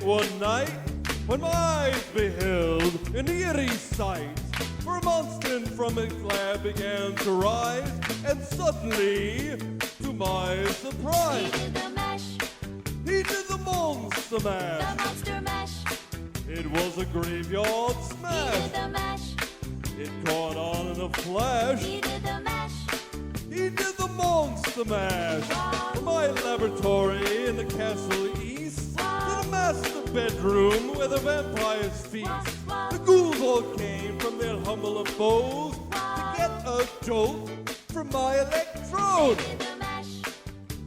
one night when my eyes beheld an eerie sight. For a monster from its lab began to rise, and suddenly, to my surprise, He did the mash. he did the monster The mash. monster mash. It was a graveyard He smash. did the mash. It caught on in a flash. He did the mash. He did the monster mash. From my laboratory in the castle east to the master bedroom where the vampires feast. The ghouls all came from their humble abodes to get a jolt from my electrode. He did the mash.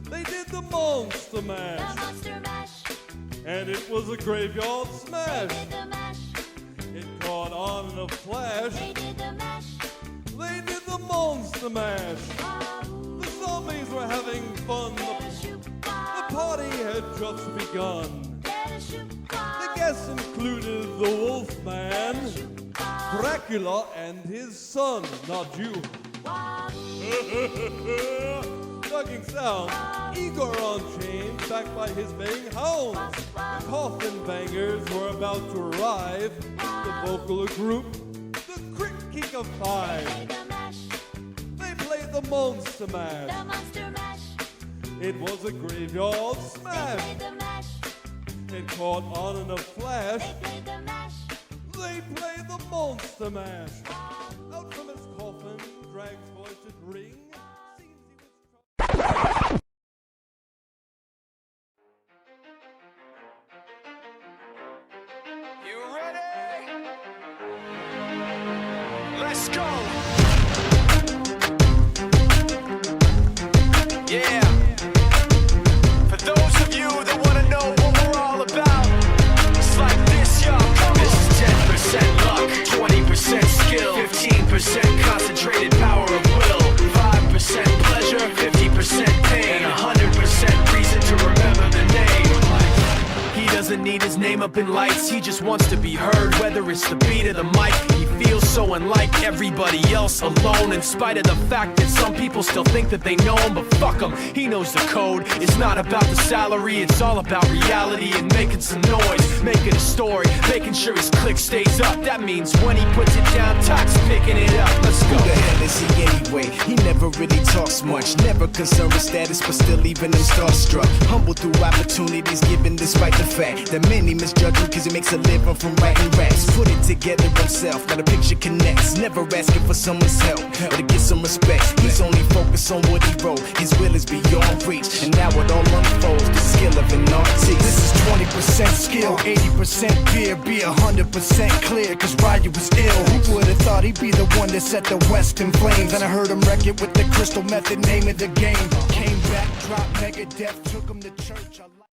They did the monster The mash, monster mash. and it was a graveyard They smash. did the mash. It caught on in a flash. They did the mash. They did the monster mash. The zombies were having fun. The party had just begun. The guests included the Wolfman, Dracula, and his son, not you. Dugging sound, Igor on chain, backed by his baying hounds. The coffin bangers were about to arrive. The vocal group, the Crick of Five. They played the monster mash. The monster mash. It was a graveyard They smash. played the mash. It caught on in a flash. They played the mash. They played the monster mash. Out from his coffin, Drag's voice did ring. Seems he was You ready? Let's go. Yeah. For those of you that want to know what we're all about, it's like this, y'all. This is 10% luck, 20% skill, 15% concentrated power of will, 5% pleasure, 50% pain, and 100% reason to remember the name. He doesn't need his name up in lights, he just wants to be heard, whether it's the beat of the mic. He feels so unlike everybody else, alone, in spite of the fact that some people still think that they know him, but fuck him, he knows the code. It's not about the salary, it's all about reality and making some noise, making a story, making sure his click stays up. That means when he puts it down, Tox picking it up. Let's go. Who the hell is he anyway? He never really talks much, never concerned with status, but still leaving them starstruck. Humble through opportunities given despite the fact that many misjudge him cause he makes a living from writing raps. Put it together himself, got a picture connects, never asking for someone's help or to get some respect. He's only focused on what he wrote, his will is beyond reach, and now it all unfolds, the skill of an artist. This is 20% skill, 80% fear, be 100% clear, cause Ryu was ill. Who would've thought he'd be the one that set the West in flames? And I heard him wreck it with the crystal method, name of the game. Came back, dropped Megadeth, took him to church.